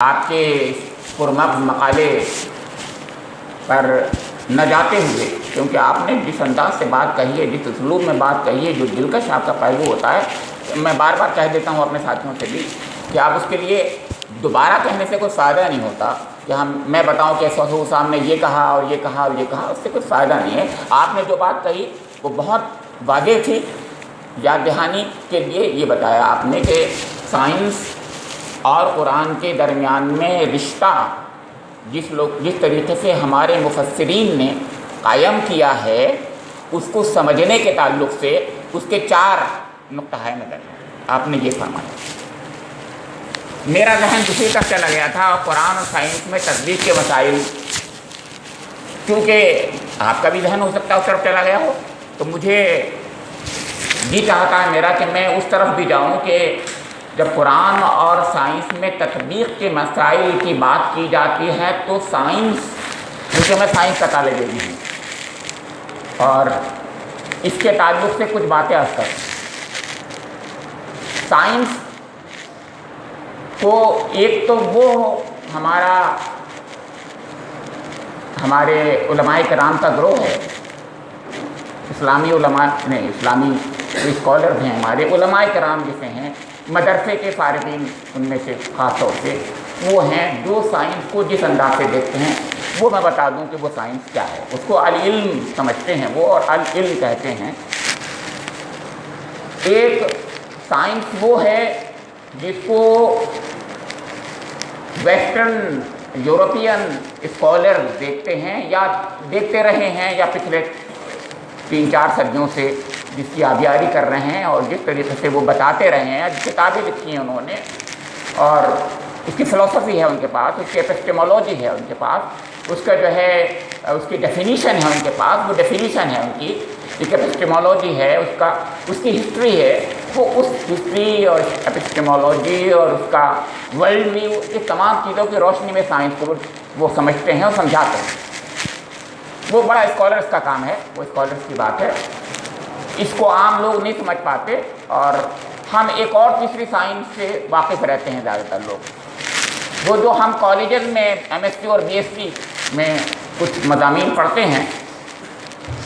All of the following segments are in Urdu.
آپ کے پرمغز مقالے پر نہ جاتے ہوئے، کیونکہ آپ نے جس انداز سے بات کہی ہے، جس اسلوب میں بات کہی ہے، جو دلکش آپ کا پہلو ہوتا ہے، میں بار بار کہہ دیتا ہوں اپنے ساتھیوں سے بھی کہ آپ اس کے لیے دوبارہ کہنے سے کوئی فائدہ نہیں ہوتا کہ میں بتاؤں کہ حضور صاحب نے یہ کہا اور یہ کہا اور یہ کہا، اس سے کوئی فائدہ نہیں ہے۔ آپ نے جو بات کہی وہ بہت واضح تھی۔ یاد دہانی کے لیے یہ بتایا آپ نے کہ سائنس اور قرآن کے درمیان میں رشتہ جس طریقے سے ہمارے مفسرین نے قائم کیا ہے، اس کو سمجھنے کے تعلق سے اس کے 4 نقطۂ نظر ہیں۔ آپ نے یہ فرمایا۔ میرا ذہن دوسری طرف چلا گیا تھا، اور قرآن اور سائنس میں تطبیق کے مسائل، کیونکہ آپ کا بھی ذہن ہو سکتا ہے اس طرف چلا گیا ہو، تو مجھے جی چاہتا ہے میرا کہ میں اس طرف بھی جاؤں کہ جب قرآن اور سائنس میں تطبیق کے مسائل کی بات کی جاتی ہے تو سائنس، کیونکہ میں سائنس کا طالب علم ہوں اور اس کے تعلق سے کچھ باتیں عرض کروں۔ سائنس کو ایک تو وہ ہمارے علماء کرام کا گروہ ہے، اسلامی علماء نہیں، اسلامی اسکالر ہیں، ہمارے علماء کرام جسے ہیں، مدرسے کے فارغین ان میں سے خاص طور سے وہ ہیں جو سائنس کو جس انداز سے دیکھتے ہیں، وہ میں بتا دوں کہ وہ سائنس کیا ہے۔ اس کو العلم سمجھتے ہیں وہ، اور العلم کہتے ہیں۔ ایک سائنس وہ ہے جس کو ویسٹرن یورپین اسکالر دیکھتے ہیں یا دیکھتے رہے ہیں، یا پچھلے 3-4 صدیوں سے جس کی آبیاری کر رہے ہیں، اور جس طریقے سے وہ بتاتے رہے ہیں، کتابیں لکھی ہیں انہوں نے، اور اس کی فلسفی ہے ان کے پاس، اس کی ایپسٹیمولوجی ہے ان کے پاس، اس کا جو ہے اس کی ڈیفینیشن ہے ان کے پاس، وہ ڈیفینیشن ہے ان کی ایک ایپسٹیمولوجی ہے، اس کی ہسٹری ہے، وہ اس ہسٹری اور ایپسٹیمولوجی اور اس کا ورلڈ ویو، اس تمام چیزوں کی روشنی میں سائنس کو وہ سمجھتے ہیں اور سمجھاتے ہیں۔ وہ بڑا اسکالرس کا کام ہے، وہ اسکالرس کی بات ہے، اس کو عام لوگ نہیں سمجھ پاتے، اور ہم ایک اور تیسری سائنس سے واقف رہتے ہیں زیادہ تر لوگ، وہ جو ہم کالجز میں ایم ایس سی اور بی ایس سی میں کچھ مضامین پڑھتے ہیں،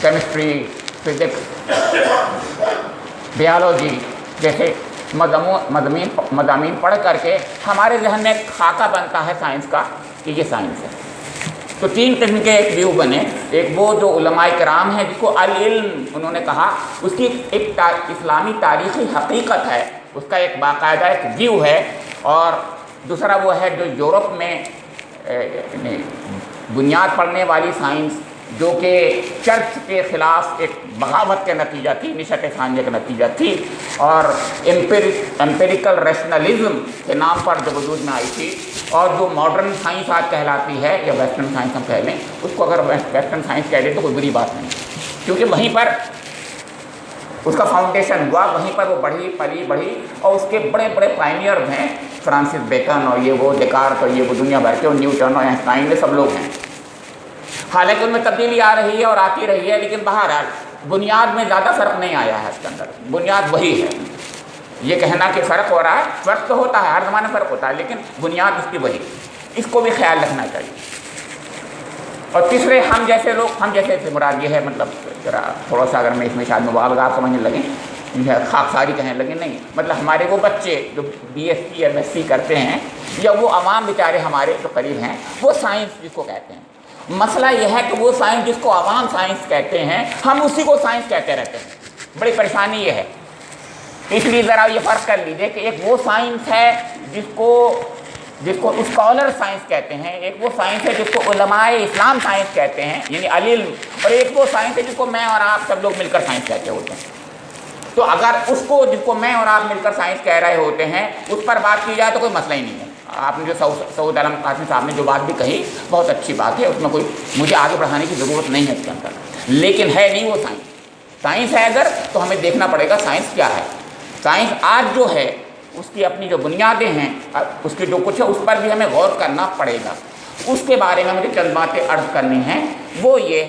کیمسٹری، فزکس، بیالوجی جیسے مضامین پڑھ کر کے ہمارے ذہن میں ایک خاکہ بنتا ہے سائنس کا کہ یہ سائنس ہے۔ تو 3 قسم کے ایک ویو بنے، ایک وہ جو علماء کرام ہیں جس کو العلم انہوں نے کہا، اس کی ایک اسلامی تاریخی حقیقت ہے، اس کا ایک باقاعدہ ایک ویو ہے، اور دوسرا وہ ہے جو یورپ میں بنیاد پڑنے والی سائنس، جو کہ چرچ کے خلاف ایک بغاوت کا نتیجہ تھی، نشأت ثانیہ کا نتیجہ تھی، اور ایمپیریکل ریشنلزم کے نام پر جو وجود میں آئی تھی، اور جو ماڈرن سائنس آج کہلاتی ہے، یا ویسٹرن سائنس ہم کہہ لیں، اس کو اگر ویسٹرن سائنس کہہ لیں تو کوئی بری بات نہیں، کیونکہ وہیں پر اس کا فاؤنڈیشن ہوا، وہیں پر وہ بڑھی، اور اس کے بڑے بڑے پائنیئرز ہیں، فرانسس بیکن اور یہ وہ ڈیکارت اور یہ وہ دنیا بھر کے، اور نیوٹن اور آئنسٹائن، یہ سب لوگ ہیں۔ حالانکہ ان میں تبدیلی آ رہی ہے اور آتی رہی ہے، لیکن بہرحال بنیاد میں زیادہ فرق نہیں آیا ہے، اس کے اندر بنیاد وہی ہے۔ یہ کہنا کہ فرق ہو رہا ہے، فرق تو ہوتا ہے، ہر زمانے فرق ہوتا ہے، لیکن بنیاد اس کی وہی، اس کو بھی خیال رکھنا چاہیے۔ اور تیسرے ہم جیسے سے مراد یہ ہے، مطلب ذرا تھوڑا سا اگر میں اس میں شاید مبالغہ سمجھنے لگیں، خاکساری کہنے لگیں، نہیں، مطلب ہمارے وہ بچے جو B S C M S C کرتے ہیں، یا وہ عوام بیچارے ہمارے جو قریب ہیں، وہ سائنس جس کو کہتے ہیں، مسئلہ یہ ہے کہ وہ سائنس جس کو عوام سائنس کہتے ہیں، ہم اسی کو سائنس کہتے رہتے ہیں۔ بڑی پریشانی یہ ہے، اس لیے ذرا یہ فرق کر لیجئے کہ ایک وہ سائنس ہے جس کو اسکالر سائنس کہتے ہیں، ایک وہ سائنس ہے جس کو علماء اسلام سائنس کہتے ہیں، یعنی العلم، اور ایک وہ سائنس ہے جس کو میں اور آپ سب لوگ مل کر سائنس کہتے ہوتے ہیں۔ تو اگر اس کو جس کو میں اور آپ مل کر سائنس کہہ رہے ہوتے ہیں، اس پر بات کی جائے تو کوئی مسئلہ ہی نہیں ہے۔ آپ نے جو سعود عالم قاسمی صاحب نے جو بات بھی کہی، بہت اچھی بات ہے، اس میں کوئی مجھے آگے بڑھانے کی ضرورت نہیں ہے اس کے اندر، لیکن ہے نہیں وہ سائنس ہے اگر، تو ہمیں دیکھنا پڑے گا سائنس کیا ہے۔ سائنس آج جو ہے اس کی اپنی جو بنیادیں ہیں، اس کی جو کچھ ہے، اس پر بھی ہمیں غور کرنا پڑے گا۔ اس کے بارے میں مجھے چند باتیں عرض کرنی ہیں، وہ یہ،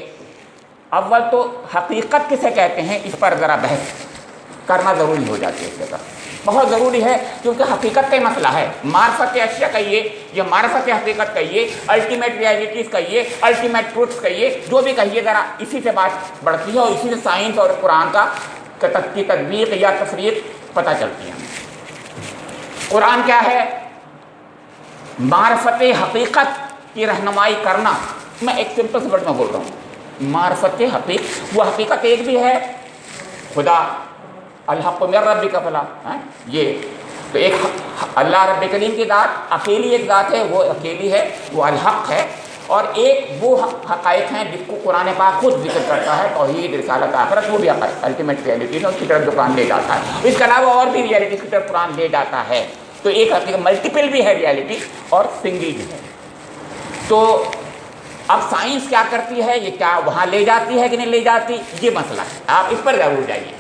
اول تو حقیقت کسے کہتے ہیں، اس پر ذرا بحث کرنا ضروری ہو جاتی ہے اس کے ساتھ۔ بہت ضروری ہے، کیونکہ حقیقت کا ہی مسئلہ ہے۔ معرفت اشیاء کہیے یا معرفت حقیقت کہیے، الٹیمیٹ ریالٹیز کہیے، الٹیمیٹ ٹروتھس کہیے، جو بھی کہیے، ذرا اسی سے بات بڑھتی ہے اور اسی سے سائنس اور قرآن کی تطبیق یا تفریق پتہ چلتی ہے۔ قرآن کیا ہے؟ معرفت حقیقت کی رہنمائی کرنا۔ میں ایک سمپل سے ورڈ میں بول رہا ہوں، معرفت حقیقت، وہ حقیقت ایک بھی ہے، خدا الحق من ربک فلا، یہ تو ایک اللہ رب کریم کی ذات اکیلی ایک ذات ہے، وہ اکیلی ہے، وہ الحق ہے، اور ایک وہ حقائق ہیں جس کو قرآن پاک خود ذکر کرتا ہے، توحید، رسالت، آخرت، وہ بھی حقائق الٹیمیٹ ریالٹیز، اس کی طرف جو قرآن لے جاتا ہے۔ اس کے علاوہ اور بھی ریالٹیز کی طرف قرآن لے جاتا ہے، تو ایک حقیقت ملٹیپل بھی ہے ریالٹی اور سنگل بھی ہے۔ تو اب سائنس کیا کرتی ہے، یہ کیا وہاں لے جاتی ہے کہ نہیں لے جاتی، یہ مسئلہ ہے، آپ اس پر ضرور جائیے۔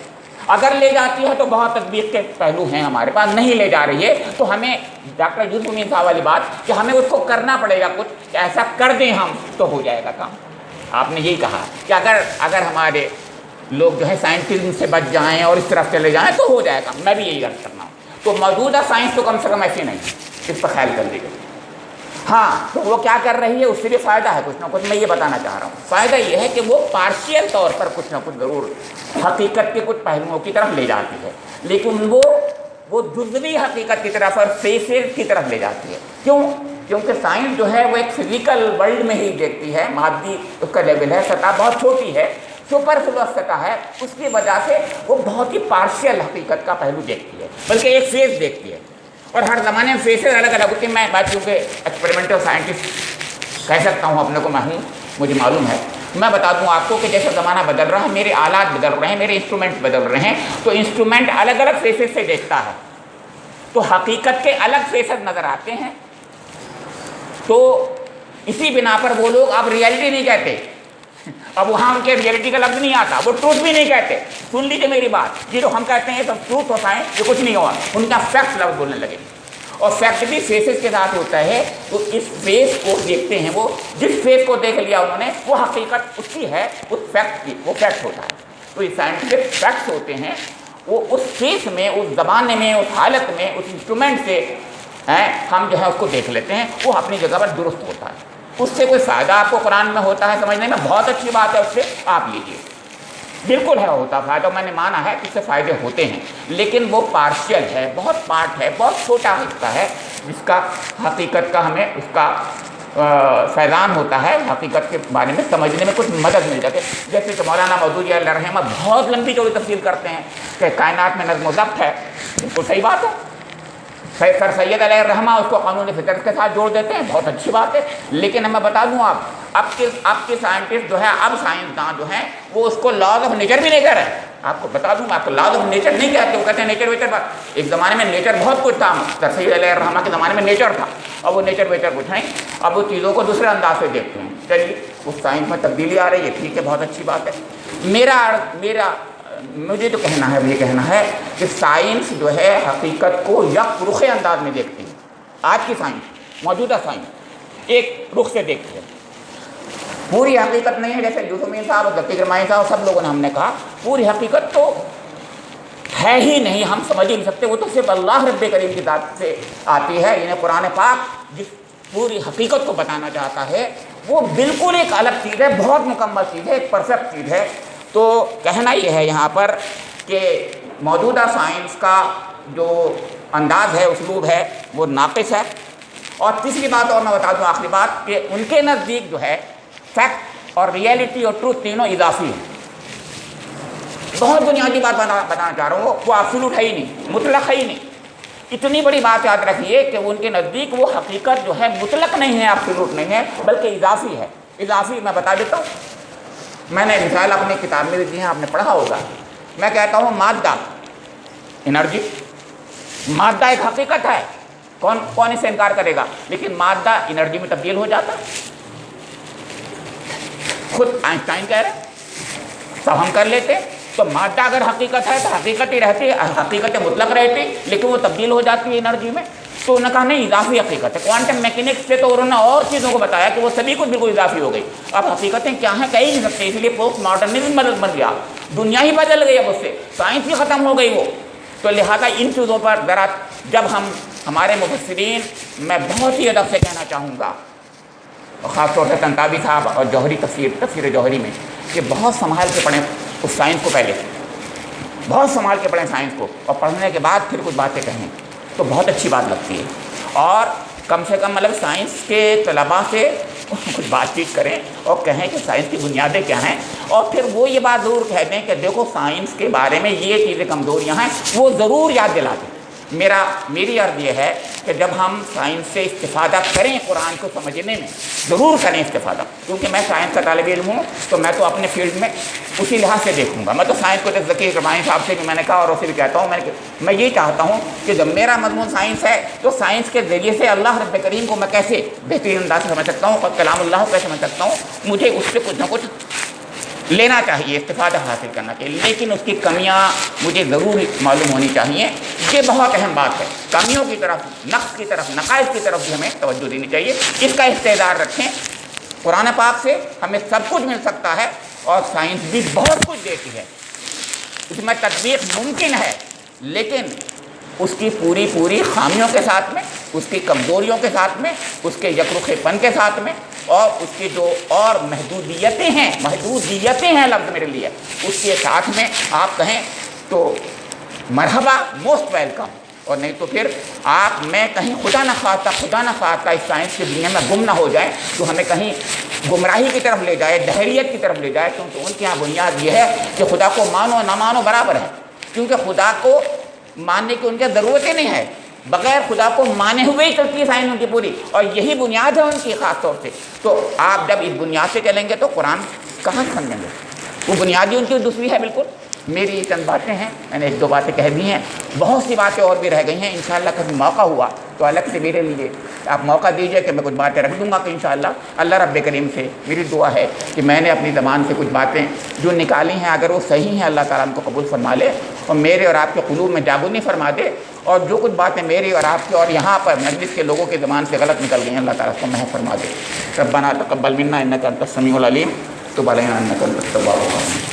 اگر لے جاتی ہے تو بہت تطبیق کے پہلو ہیں ہمارے پاس، نہیں لے جا رہی ہے تو ہمیں ڈاکٹر یوسف امین صاحب والی بات کہ ہمیں اس کو کرنا پڑے گا کچھ، کہ ایسا کر دیں ہم تو ہو جائے گا کام۔ آپ نے یہی کہا کہ اگر ہمارے لوگ جو ہے سائنٹزم سے بچ جائیں اور اس طرف چلے جائیں تو ہو جائے گا، میں بھی یہی عرض کرنا ہوں۔ تو موجودہ سائنس تو کم سے کم ایسی نہیں، اس پر خیال کر لیجیے۔ ہاں، تو وہ کیا کر رہی ہے، اس سے بھی فائدہ ہے کچھ نہ کچھ، میں یہ بتانا چاہ رہا ہوں۔ فائدہ یہ ہے کہ وہ پارشیل طور پر کچھ نہ کچھ ضرور حقیقت کے کچھ پہلوؤں کی طرف لے جاتی ہے، لیکن وہ جزوی حقیقت کی طرف اور فیسز کی طرف لے جاتی ہے۔ کیوں؟ کیونکہ سائنس جو ہے وہ ایک فزیکل ورلڈ میں ہی دیکھتی ہے، مادی اس کا لیول ہے، سطح بہت چھوٹی ہے، سپرفلوس سطح ہے، اس کی وجہ سے وہ بہت ہی پارشیل حقیقت کا پہلو دیکھتی ہے، بلکہ ایک فیز دیکھتی ہے، اور ہر زمانے میں فیسز الگ الگ ہوتی ہیں۔ میں بات کیونکہ ایکسپیریمنٹل سائنٹسٹ کہہ سکتا ہوں اپنے کو، میں ہوں، مجھے معلوم ہے، میں بتا دوں آپ کو کہ جیسے زمانہ بدل رہا ہے، میرے آلات بدل رہے ہیں، میرے انسٹرومنٹس بدل رہے ہیں، تو انسٹرومنٹ الگ الگ فیسز سے دیکھتا ہے، تو حقیقت کے الگ فیسز نظر آتے ہیں۔ تو اسی بنا پر وہ لوگ اب ریالٹی نہیں کہتے، اب وہاں ان کے ریالٹی کا لفظ نہیں آتا، وہ ٹروتھ بھی نہیں کہتے۔ سن لیجیے میری بات، یہ جو ہم کہتے ہیں یہ سب ٹروتھ ہوتا ہے، یہ کچھ نہیں ہوا، ان کا فیکٹ لفظ بولنے لگے، اور فیکٹ بھی فیسز کے ساتھ ہوتا ہے۔ تو اس فیس کو دیکھتے ہیں، وہ جس فیس کو دیکھ لیا انہوں نے، وہ حقیقت اس کی ہے، اس فیکٹ کی، وہ فیکٹ ہوتا ہے۔ تو یہ سائنٹیفک فیکٹس ہوتے ہیں، وہ اس فیس میں، اس زمانے میں، اس حالت میں، اس انسٹرومنٹ سے ہم جو ہے اس کو دیکھ لیتے ہیں، وہ اپنی جگہ پر درست ہوتا ہے۔ اس سے کوئی فائدہ آپ کو قرآن میں ہوتا ہے سمجھنے میں، بہت اچھی بات ہے، اس سے آپ لیجیے، بالکل ہے، ہوتا فائدہ، میں نے مانا ہے کہ اس سے فائدے ہوتے ہیں، لیکن وہ پارشل ہے، بہت پارٹ ہے، بہت چھوٹا حصہ ہے جس کا حقیقت کا ہمیں اس کا فیضان ہوتا ہے، حقیقت کے بارے میں سمجھنے میں کچھ مدد مل جاتی ہے۔ جیسے کہ مولانا مودودی علیہ رحمہ بہت لمبی چوڑی تفصیل کرتے ہیں کہ کائنات میں نظم و ضبط ہے، بالکل صحیح بات ہے۔ سر سید علیہ الرحمہ اس کو قانون فطرت کے ساتھ جوڑ دیتے ہیں، بہت اچھی بات ہے، لیکن میں بتا دوں اب کے سائنٹسٹ جو ہے، اب سائنسداں جو ہیں، وہ اس کو لاز آف نیچر بھی نہیں کہہ رہے۔ آپ کو بتا دوں، آپ کو لاز آف نیچر نہیں کہتے، وہ کہتے ہیں نیچر ویچر۔ ایک زمانے میں نیچر بہت کچھ تھا، سر سید علیہ الرحمہ کے زمانے میں نیچر تھا، اب وہ نیچر ویچر کچھ نہیں، اب وہ چیزوں کو دوسرے انداز سے دیکھتے ہیں۔ چلیے، اس سائنس میں تبدیلی آ رہی ہے، ٹھیک ہے، بہت اچھی بات ہے۔ مجھے جو کہنا ہے وہ یہ کہنا ہے کہ سائنس جو ہے حقیقت کو یک رخ انداز میں دیکھتی ہے۔ آج کی سائنس، موجودہ سائنس ایک رخ سے دیکھتی ہے، پوری حقیقت نہیں ہے، جیسے یوسف امین صاحب اور ذکی گرمائی صاحب سب لوگوں نے ہم نے کہا، پوری حقیقت تو ہے ہی نہیں، ہم سمجھ ہی نہیں سکتے، وہ تو صرف اللہ رب کریم کی ذات سے آتی ہے۔ انہیں قرآن پاک جس پوری حقیقت کو بتانا چاہتا ہے، وہ بالکل ایک الگ چیز ہے، بہت مکمل چیز ہے، ایک پرفیکٹ چیز ہے۔ تو کہنا یہ ہے یہاں پر کہ موجودہ سائنس کا جو انداز ہے، اسلوب ہے، وہ ناقص ہے۔ اور تیسری بات اور میں بتا دوں، آخری بات، کہ ان کے نزدیک جو ہے فیکٹ اور ریئلٹی اور ٹروتھ تینوں اضافی ہیں۔ بہت بنیادی بات بتانا چاہ رہا ہوں، وہ ایبسولوٹ ہے ہی نہیں، مطلق ہے ہی نہیں۔ اتنی بڑی بات یاد رکھیے کہ ان کے نزدیک وہ حقیقت جو ہے مطلق نہیں ہے، ایبسولوٹ نہیں ہے، بلکہ اضافی ہے۔ اضافی میں بتا دیتا ہوں، میں نے مثال اپنی کتاب میں بھی دی ہے، آپ نے پڑھا ہوگا۔ میں کہتا ہوں مادہ، انرجی، مادہ ایک حقیقت ہے، کون اس سے انکار کرے گا، لیکن مادہ انرجی میں تبدیل ہو جاتا، خود آئنسٹائن کہہ رہے ہیں، سب ہم کر لیتے۔ تو مادہ اگر حقیقت ہے تو حقیقت ہی رہتی ہے، حقیقت مطلق رہتی، لیکن وہ تبدیل ہو جاتی ہے انرجی میں۔ تو انہوں نے کہا نہیں، اضافی حقیقت ہے۔ کوانٹم میکینکس سے تو انہوں نے اور چیزوں کو بتایا کہ وہ سبھی کچھ بالکل اضافی ہو گئی۔ اب حقیقتیں کیا ہیں کہہ ہی نہیں سکتے، اس لیے پوسٹ ماڈرنزم بن گیا، دنیا ہی بدل گئی، اب اس سے سائنس ہی ختم ہو گئی، وہ تو لہٰذا ان چیزوں پر ذرا جب ہمارے مفسرین، میں بہت ہی ادب سے کہنا چاہوں گا، خاص طور سے طنطاوی صاحب اور جوہری تفسیر جوہری میں، کہ بہت سنبھال کے پڑھیں اس سائنس کو، پہلے بہت سنبھال کے پڑھیں سائنس کو، اور پڑھنے کے بعد پھر کچھ باتیں کہیں تو بہت اچھی بات لگتی ہے۔ اور کم سے کم مطلب سائنس کے طلباء سے کچھ بات چیت کریں اور کہیں کہ سائنس کی بنیادیں کیا ہیں، اور پھر وہ یہ بات ضرور کہہ دیں کہ دیکھو سائنس کے بارے میں یہ چیزیں کمزوریاں ہیں، وہ ضرور یاد دلا دیں۔ میری عرض یہ ہے کہ جب ہم سائنس سے استفادہ کریں قرآن کو سمجھنے میں، ضرور کریں استفادہ، کیونکہ میں سائنس کا طالب علم ہوں تو میں تو اپنے فیلڈ میں اسی لحاظ سے دیکھوں گا۔ میں تو سائنس کو ذکیر رحمانی صاحب سے بھی میں نے کہا اور اسے بھی کہتا ہوں، میں یہ چاہتا ہوں کہ جب میرا مضمون سائنس ہے تو سائنس کے ذریعے سے اللہ رب کریم کو میں کیسے بہترین انداز سے سمجھ سکتا ہوں اور کلام اللہ کو کیسے سمجھ سکتا ہوں، مجھے اس سے کچھ نہ کچھ لینا چاہیے، استفادہ حاصل کرنا چاہیے، لیکن اس کی کمیاں مجھے ضرور معلوم ہونی چاہیے۔ یہ بہت اہم بات ہے، کمیوں کی طرف، نقص کی طرف، نقائص کی طرف بھی ہمیں توجہ دینی چاہیے۔ اس کا استعداد رکھیں، قرآن پاک سے ہمیں سب کچھ مل سکتا ہے اور سائنس بھی بہت کچھ دیتی ہے، اس میں تطبیق ممکن ہے، لیکن اس کی پوری خامیوں کے ساتھ میں، اس کی کمزوریوں کے ساتھ میں، اس کے یکرخے پن کے ساتھ میں، اور اس کی جو اور محدودیتیں ہیں لفظ میرے لیے، اس کے ساتھ میں آپ کہیں تو مرحبا، موسٹ ویلکم، اور نہیں تو پھر میں کہیں خدا نہ خواستہ اس سائنس کی دنیا میں گم نہ ہو جائے تو ہمیں کہیں گمراہی کی طرف لے جائے، دہریت کی طرف لے جائے، کیونکہ ان کے یہاں بنیاد یہ ہے کہ خدا کو مانو نہ مانو برابر ہے، کیونکہ خدا کو ماننے کی ان کی ضرورت ہی نہیں ہے، بغیر خدا کو مانے ہوئے ہی چلتی ہے سائنس ان کی پوری، اور یہی بنیاد ہے ان کی خاص طور سے۔ تو آپ جب اس بنیاد سے چلیں گے تو قرآن کہاں سے سمجھیں گے؟ وہ بنیادی ان کی دوسری ہے بالکل۔ میری چند باتیں ہیں، میں نے ایک دو باتیں کہہ دی ہیں، بہت سی باتیں اور بھی رہ گئی ہیں، انشاءاللہ کبھی موقع ہوا تو الگ سے میرے لیے آپ موقع دیجئے کہ میں کچھ باتیں رکھ دوں گا، کہ انشاءاللہ اللہ رب کریم سے میری دعا ہے کہ میں نے اپنی زبان سے کچھ باتیں جو نکالی ہیں، اگر وہ صحیح ہیں اللہ تعالیٰ ان کو قبول فرما لے اور میرے اور آپ کے قلوب میں جاگونی فرما دے، اور جو کچھ باتیں میری اور آپ کی اور یہاں پر مجلس کے لوگوں کی زبان سے غلط نکل گئی ہیں، اللہ تعالیٰ اس کو محفوظ فرما دے۔ ربنا تقبل منا انک انت السمیع العلیم، تب علینا انک انت التواب الرحیم۔